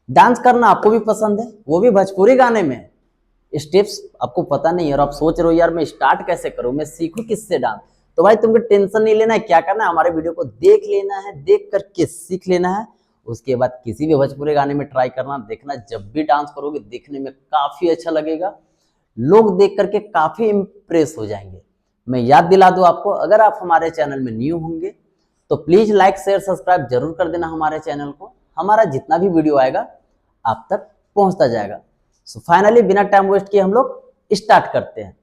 Dance करना आपको भी पसंद है, वो भी भोजपुरी गाने में। स्टेप्स आपको पता नहीं है और आप सोच रहे हो यार मैं स्टार्ट कैसे करूं, मैं सीखूं किससे डांस। तो भाई तुमको टेंशन नहीं लेना है, क्या करना है हमारे वीडियो को देख लेना है, देख करके सीख लेना है। उसके बाद किसी भी भोजपुरी गाने में ट्राई करना, देखना जब भी डांस करोगे देखने में काफी अच्छा लगेगा, लोग देख करके काफी इंप्रेस हो जाएंगे। मैं याद दिला दूं आपको, अगर आप हमारे चैनल में न्यू होंगे तो प्लीज लाइक शेयर सब्सक्राइब जरूर कर देना हमारे चैनल को। हमारा जितना भी वीडियो आएगा आप तक पहुंचता जाएगा। सो फाइनली बिना टाइम वेस्ट किए हम लोग स्टार्ट करते हैं।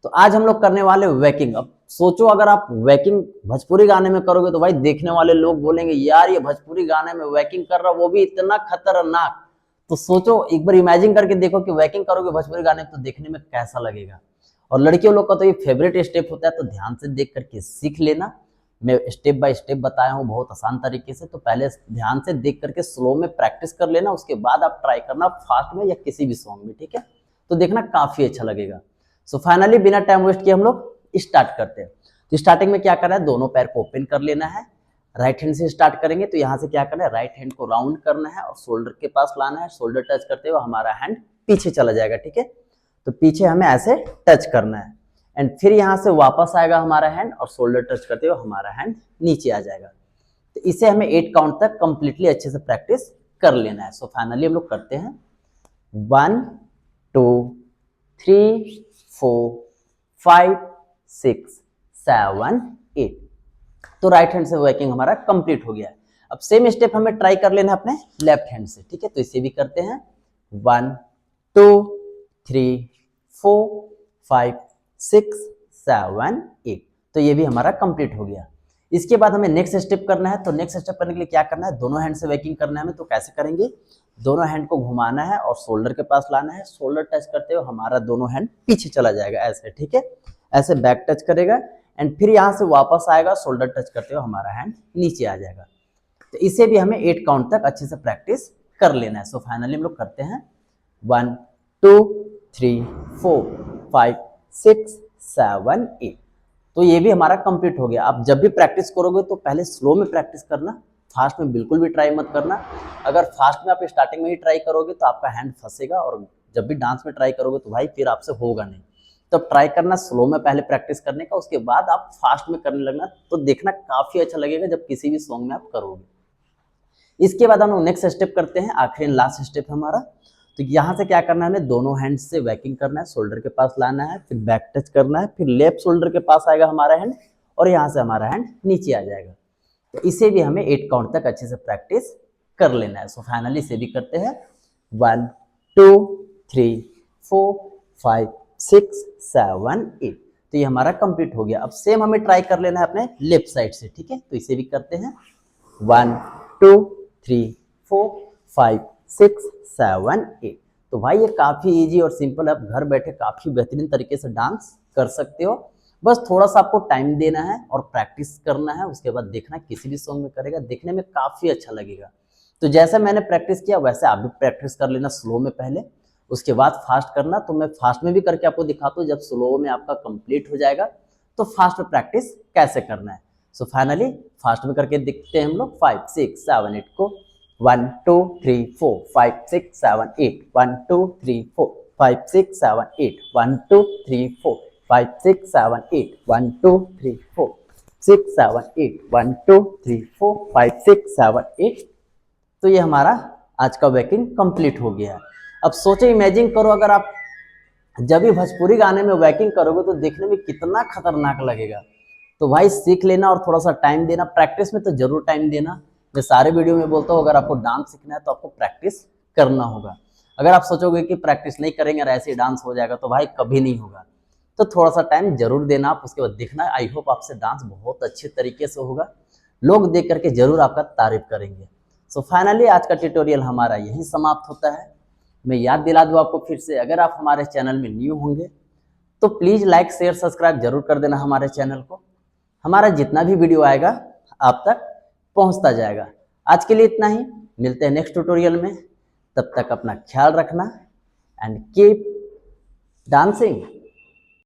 तो आज हम लोग करने वाले वैकिंग। अब सोचो अगर आप वैकिंग भोजपुरी गाने में करोगे तो भाई देखने वाले लोग बोलेंगे यार ये भोजपुरी गाने में वैकिंग कर रहा, वो भी इतना खतरनाक। तो सोचो एक बार इमेजिन करके देखो कि वैकिंग करोगे भोजपुरी गाने में तो देखने में कैसा लगेगा। और लड़कियों लोग का तो ये फेवरेट स्टेप होता है, तो ध्यान से देख करके सीख लेना। मैं स्टेप बाय स्टेप बताया हूँ बहुत आसान तरीके से, तो पहले ध्यान से देख करके स्लो में प्रैक्टिस कर लेना, उसके बाद आप ट्राई करना फास्ट में या किसी भी सॉन्ग में, ठीक है। तो देखना काफी अच्छा लगेगा। सो फाइनली बिना टाइम वेस्ट किए हम लोग स्टार्ट करते हैं। तो स्टार्टिंग में क्या करना है, दोनों पैर को ओपन कर लेना है। राइट हैंड से स्टार्ट करेंगे, तो यहाँ से क्या करना है, राइट हैंड को राउंड करना है और शोल्डर के पास लाना है। शोल्डर टच करते हुए हमारा हैंड पीछे चला जाएगा, ठीक है। तो पीछे हमें ऐसे टच करना है एंड फिर यहाँ से वापस आएगा हमारा हैंड और शोल्डर टच करते हुए हमारा हैंड नीचे आ जाएगा। तो इसे हमें 8 काउंट तक कंप्लीटली अच्छे से प्रैक्टिस कर लेना है। सो फाइनली हम लोग करते हैं 1 2 3 4 5 6 7 8। तो राइट हैंड से वर्किंग हमारा कंप्लीट हो गया है। अब सेम स्टेप हमें ट्राई कर लेना है अपने लेफ्ट हैंड से, ठीक है। तो इसे भी करते हैं 1 2 3 4 5 6 7 8। तो ये भी हमारा कंप्लीट हो गया। इसके बाद हमें नेक्स्ट स्टेप करना है। तो नेक्स्ट स्टेप करने के लिए क्या करना है, दोनों हैंड से वर्किंग करना है हमें। तो कैसे करेंगे, दोनों हैंड को घुमाना है और शोल्डर के पास लाना है। शोल्डर टच करते हुए हमारा दोनों हैंड पीछे चला जाएगा ऐसे, ठीक है। ऐसे बैक टच करेगा एंड फिर यहाँ से वापस आएगा, शोल्डर टच करते हुए हमारा हैंड नीचे आ जाएगा। तो इसे भी हमें 8 काउंट तक अच्छे से प्रैक्टिस कर लेना है। सो फाइनली हम लोग करते हैं 1 2 3 4 5 6 7 8। तो ये भी हमारा कंप्लीट हो गया। आप जब भी प्रैक्टिस करोगे तो पहले स्लो में प्रैक्टिस करना, फास्ट में बिल्कुल भी ट्राई मत करना। अगर फास्ट में आप स्टार्टिंग में ही ट्राई करोगे तो आपका हैंड फंसेगा और जब भी डांस में ट्राई करोगे तो भाई फिर आपसे होगा नहीं। तो ट्राई करना स्लो में पहले प्रैक्टिस करने का, उसके बाद आप फास्ट में करने लगना, तो देखना काफी अच्छा लगेगा जब किसी भी सॉन्ग में आप करोगे। इसके बाद हम लोग नेक्स्ट स्टेप करते हैं, आखिरी लास्ट स्टेप हमारा। तो यहाँ से क्या करना है, हमें दोनों हैंड से वैकिंग करना है, शोल्डर के पास लाना है, फिर बैक टच करना है, फिर लेफ्ट शोल्डर के पास आएगा हमारा हैंड और यहाँ से हमारा हैंड नीचे आ जाएगा। तो इसे भी हमें 8 काउंट तक अच्छे से प्रैक्टिस कर लेना है। सो फाइनली इसे भी करते हैं 1 2 3 4 5 6 7 8। तो ये हमारा कंप्लीट हो गया। अब सेम हमें ट्राई कर लेना है अपने लेफ्ट साइड से, ठीक है। तो इसे भी करते हैं 1 2 3 4 5 6 7 8। तो भाई ये काफी इजी और सिंपल है, आप घर बैठे काफी बेहतरीन तरीके से डांस कर सकते हो। बस थोड़ा सा आपको टाइम देना है और प्रैक्टिस करना है, उसके बाद देखना किसी भी सॉन्ग में करेगा देखने में काफी अच्छा लगेगा। तो जैसा मैंने प्रैक्टिस किया वैसे आप भी प्रैक्टिस कर लेना स्लो में पहले, उसके बाद फास्ट करना। तो मैं फास्ट में भी करके आपको दिखाता हूँ, जब स्लो में आपका कंप्लीट हो जाएगा तो फास्ट में प्रैक्टिस कैसे करना है। सो फाइनली फास्ट में करके देखते हैं हम लोग 5 6 7 8 को। 1 2 3 4 5 6 7 8 1 2 3 4 5 6 7 8 1 2 3 4 5 6 7 8 1 2 3 4 6 7 8 1 2 3 4 5 6 7 8। तो ये हमारा आज का वैकिंग कंप्लीट हो गया है। अब सोचो इमेजिन करो अगर आप जब भी भोजपुरी गाने में वैकिंग करोगे तो देखने में कितना खतरनाक लगेगा। तो भाई सीख लेना और थोड़ा सा टाइम देना, प्रैक्टिस में तो जरूर टाइम देना। मैं सारे वीडियो में बोलता हूँ अगर आपको डांस सीखना है तो आपको प्रैक्टिस करना होगा। अगर आप सोचोगे कि प्रैक्टिस नहीं करेंगे और ऐसे ही डांस हो जाएगा तो भाई कभी नहीं होगा। तो थोड़ा सा टाइम जरूर देना आप, उसके बाद देखना। आई होप आपसे डांस बहुत अच्छे तरीके से होगा, लोग देख करके जरूर आपका तारीफ करेंगे। सो फाइनली आज का ट्यूटोरियल हमारा यही समाप्त होता है। मैं याद दिला दूं आपको फिर से, अगर आप हमारे चैनल में न्यू होंगे तो प्लीज लाइक शेयर सब्सक्राइब जरूर कर देना हमारे चैनल को। हमारा जितना भी वीडियो आएगा आप तक पहुंचता जाएगा। आज के लिए इतना ही, मिलते हैं नेक्स्ट ट्यूटोरियल में। तब तक अपना ख्याल रखना एंड कीप डांसिंग।